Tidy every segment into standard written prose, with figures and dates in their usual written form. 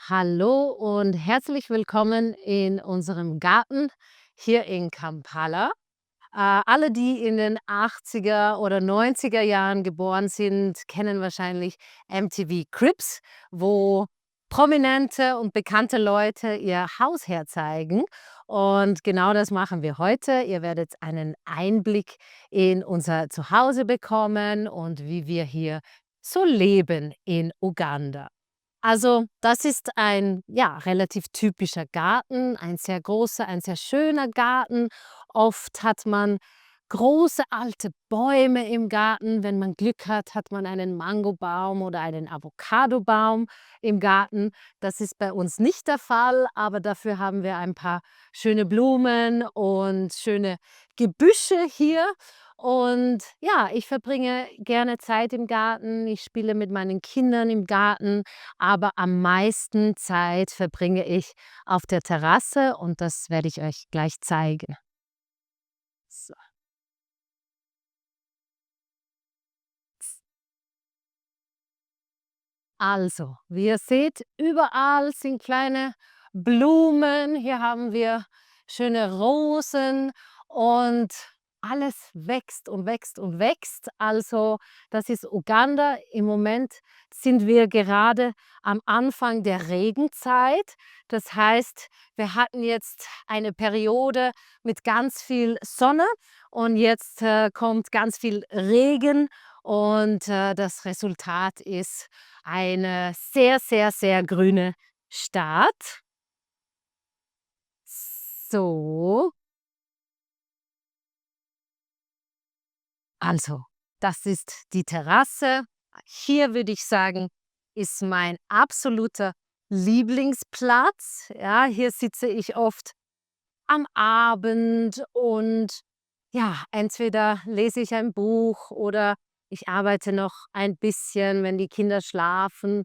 Hallo und herzlich willkommen in unserem Garten hier in Kampala. Alle, die in den 80er oder 90er Jahren geboren sind, kennen wahrscheinlich MTV Cribs, wo prominente und bekannte Leute ihr Haus herzeigen. Und genau das machen wir heute. Ihr werdet einen Einblick in unser Zuhause bekommen und wie wir hier so leben in Uganda. Also, das ist ein, ja, relativ typischer Garten, ein sehr großer, ein sehr schöner Garten. Oft hat man große alte Bäume im Garten. Wenn man Glück hat, hat man einen Mangobaum oder einen Avocadobaum im Garten. Das ist bei uns nicht der Fall, aber dafür haben wir ein paar schöne Blumen und schöne Gebüsche hier. Und ja, ich verbringe gerne Zeit im Garten. Ich spiele mit meinen Kindern im Garten, aber am meisten Zeit verbringe ich auf der Terrasse und das werde ich euch gleich zeigen. So. Also, wie ihr seht, überall sind kleine Blumen. Hier haben wir schöne Rosen und alles wächst und wächst und wächst. Also, das ist Uganda. Im Moment sind wir gerade am Anfang der Regenzeit. Das heißt, wir hatten jetzt eine Periode mit ganz viel Sonne und jetzt kommt ganz viel Regen und das Resultat ist eine sehr, sehr, sehr grüne Stadt. So, also, das ist die Terrasse. Hier würde ich sagen, ist mein absoluter Lieblingsplatz. Ja, hier sitze ich oft am Abend und ja, entweder lese ich ein Buch oder ich arbeite noch ein bisschen, wenn die Kinder schlafen.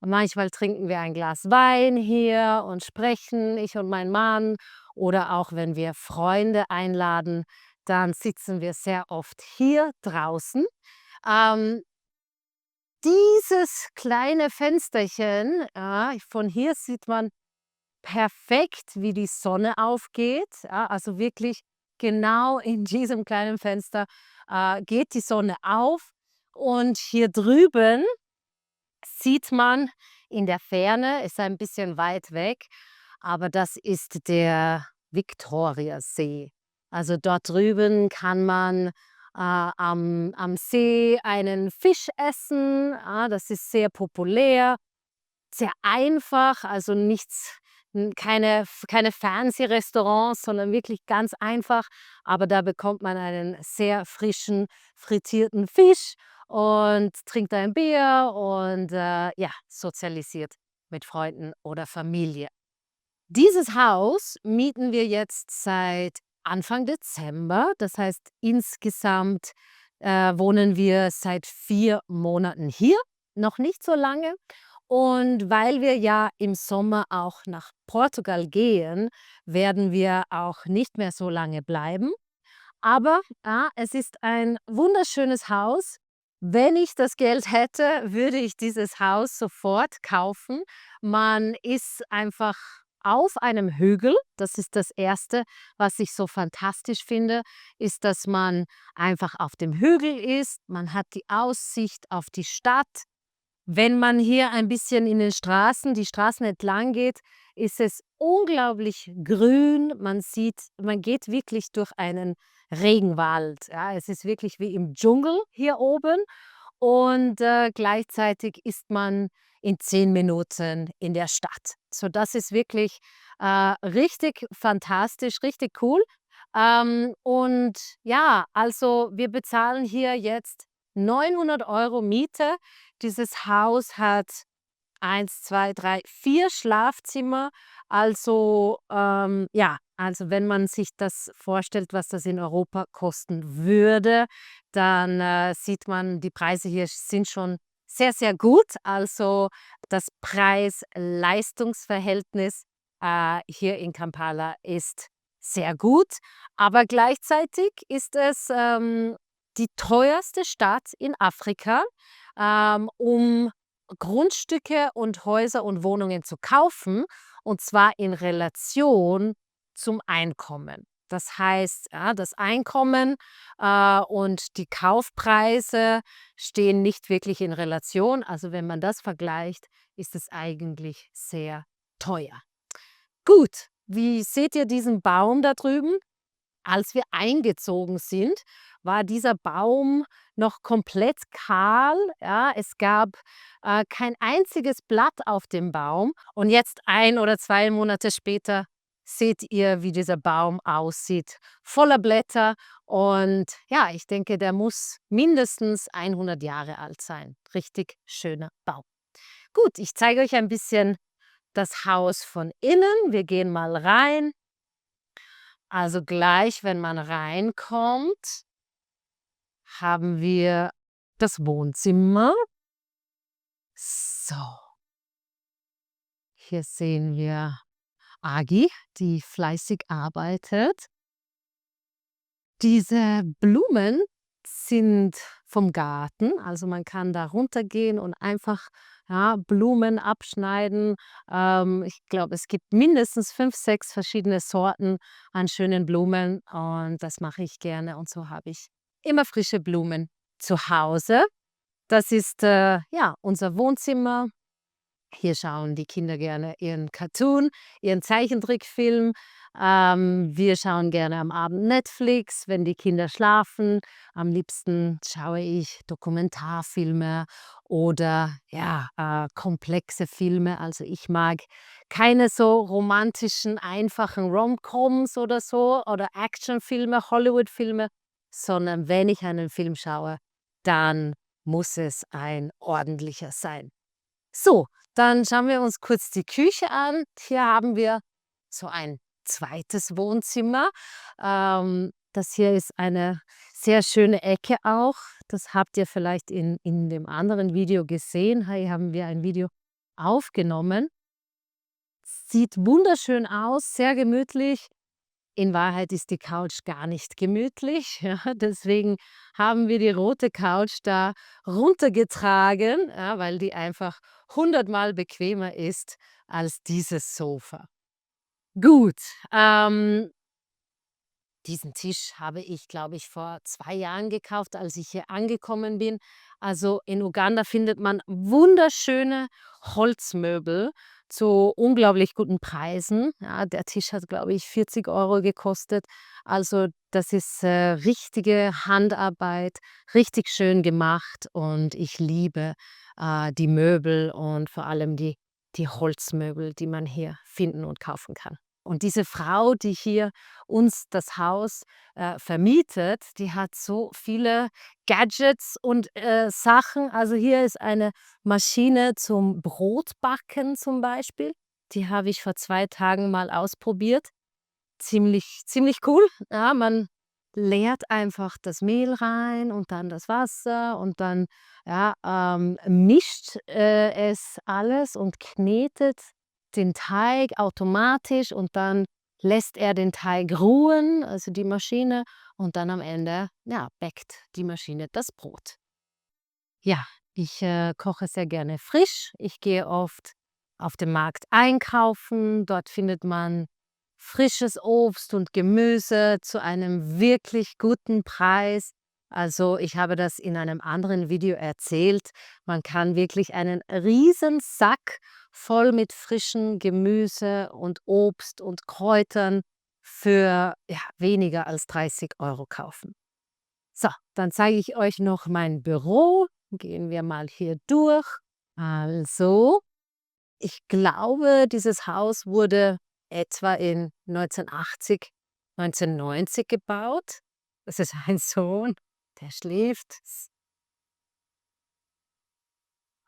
Und manchmal trinken wir ein Glas Wein hier und sprechen, ich und mein Mann. Oder auch wenn wir Freunde einladen, dann sitzen wir sehr oft hier draußen. Ähm, dieses kleine Fensterchen, ja, von hier sieht man perfekt, wie die Sonne aufgeht. Ja, also wirklich genau in diesem kleinen Fenster geht die Sonne auf. Und hier drüben sieht man in der Ferne, ist ein bisschen weit weg, aber das ist der Viktoriasee. Also dort drüben kann man am See einen Fisch essen. Das ist sehr populär, sehr einfach, also nichts, keine fancy Restaurants, sondern wirklich ganz einfach. Aber da bekommt man einen sehr frischen, frittierten Fisch und trinkt ein Bier und, ja, sozialisiert mit Freunden oder Familie. Dieses Haus mieten wir jetzt seit Anfang Dezember. Das heißt, insgesamt, wohnen wir seit 4 Monaten hier, noch nicht so lange. Und weil wir ja im Sommer auch nach Portugal gehen, werden wir auch nicht mehr so lange bleiben. Aber, es ist ein wunderschönes Haus. Wenn ich das Geld hätte, würde ich dieses Haus sofort kaufen. Man ist einfach auf einem Hügel. Das ist das Erste, was ich so fantastisch finde, ist, dass man einfach auf dem Hügel ist. Man hat die Aussicht auf die Stadt. Wenn man hier ein bisschen in den Straßen die Straßen entlang geht, ist es unglaublich grün. Man geht wirklich durch einen Regenwald. Ja, es ist wirklich wie im Dschungel hier oben und, gleichzeitig ist man in 10 Minuten in der Stadt. So, das ist wirklich, richtig fantastisch, richtig cool. Und ja, also wir bezahlen hier jetzt 900 € Miete. Dieses Haus hat 1, 2, 3, 4 Schlafzimmer. Also, ja, also wenn man sich das vorstellt, was das in Europa kosten würde, dann, sieht man, die Preise hier sind schon sehr, sehr gut. Also, das Preis-Leistungs-Verhältnis, hier in Kampala ist sehr gut, aber gleichzeitig ist es, die teuerste Stadt in Afrika, um Grundstücke und Häuser und Wohnungen zu kaufen, und zwar in Relation zum Einkommen. Das heißt, ja, das Einkommen und die Kaufpreise stehen nicht wirklich in Relation. Also wenn man das vergleicht, ist es eigentlich sehr teuer. Gut, wie seht ihr diesen Baum da drüben? Als wir eingezogen sind, war dieser Baum noch komplett kahl. Ja, es gab kein einziges Blatt auf dem Baum. Und jetzt 1 oder 2 Monate später seht ihr, wie dieser Baum aussieht, voller Blätter. Und ja, ich denke, der muss mindestens 100 Jahre alt sein. Richtig schöner Baum. Gut, ich zeige euch ein bisschen das Haus von innen. Wir gehen mal rein. Also gleich, wenn man reinkommt, haben wir das Wohnzimmer. So, hier sehen wir Agi, die fleißig arbeitet. Diese Blumen sind vom Garten, also man kann da runtergehen und einfach, ja, Blumen abschneiden. Ich glaube, es gibt mindestens 5, 6 verschiedene Sorten an schönen Blumen und das mache ich gerne und so habe ich immer frische Blumen zu Hause. Das ist, ja, unser Wohnzimmer. Hier schauen die Kinder gerne ihren Cartoon, ihren Zeichentrickfilm. Wir schauen gerne am Abend Netflix, wenn die Kinder schlafen. Am liebsten schaue ich Dokumentarfilme oder ja, komplexe Filme. Also ich mag keine so romantischen, einfachen Rom-Coms oder so oder Actionfilme, Hollywood-Filme, sondern wenn ich einen Film schaue, dann muss es ein ordentlicher sein. So, dann schauen wir uns kurz die Küche an. Hier haben wir so ein zweites Wohnzimmer. Das hier ist eine sehr schöne Ecke auch. Das habt ihr vielleicht in dem anderen Video gesehen. Hier haben wir ein Video aufgenommen. Sieht wunderschön aus, sehr gemütlich. In Wahrheit ist die Couch gar nicht gemütlich, ja, deswegen haben wir die rote Couch da runtergetragen, ja, weil die einfach 100-mal bequemer ist als dieses Sofa. Gut, diesen Tisch habe ich, glaube ich, vor 2 Jahren gekauft, als ich hier angekommen bin. Also in Uganda findet man wunderschöne Holzmöbel zu unglaublich guten Preisen. Ja, der Tisch hat, glaube ich, 40 € gekostet. Also das ist richtige Handarbeit, richtig schön gemacht und ich liebe die Möbel und vor allem die Holzmöbel, die man hier finden und kaufen kann. Und diese Frau, die hier uns das Haus vermietet, die hat so viele Gadgets und Sachen. Also hier ist eine Maschine zum Brotbacken zum Beispiel. Die habe ich vor 2 Tagen mal ausprobiert. Ziemlich cool. Ja, man leert einfach das Mehl rein und dann das Wasser und dann, ja, mischt es alles und knetet den Teig automatisch und dann lässt er den Teig ruhen, also die Maschine, und dann am Ende, ja, backt die Maschine das Brot. Ja, ich koche sehr gerne frisch. Ich gehe oft auf dem Markt einkaufen. Dort findet man frisches Obst und Gemüse zu einem wirklich guten Preis. Also ich habe das in einem anderen Video erzählt. Man kann wirklich einen riesen Sack voll mit frischem Gemüse und Obst und Kräutern für ja, weniger als 30 € kaufen. So, dann zeige ich euch noch mein Büro. Gehen wir mal hier durch. Also, ich glaube, dieses Haus wurde etwa in 1980, 1990 gebaut. Das ist ein Sohn, der schläft.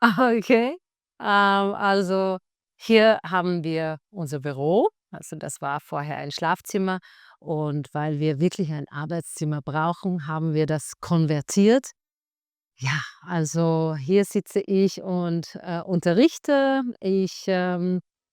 Okay. Also, hier haben wir unser Büro. Also, das war vorher ein Schlafzimmer und weil wir wirklich ein Arbeitszimmer brauchen, haben wir das konvertiert. Ja, also hier sitze ich und unterrichte. Ich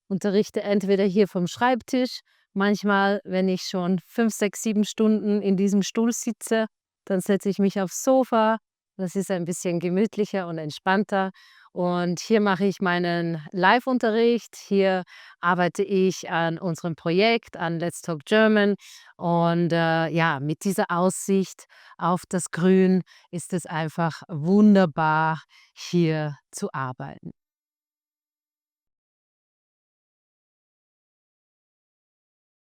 unterrichte entweder hier vom Schreibtisch. Manchmal, wenn ich schon 5, 6, 7 Stunden in diesem Stuhl sitze, dann setze ich mich aufs Sofa. Das ist ein bisschen gemütlicher und entspannter. Und hier mache ich meinen Live-Unterricht. Hier arbeite ich an unserem Projekt, an Let's Talk German. Und ja, mit dieser Aussicht auf das Grün ist es einfach wunderbar, hier zu arbeiten.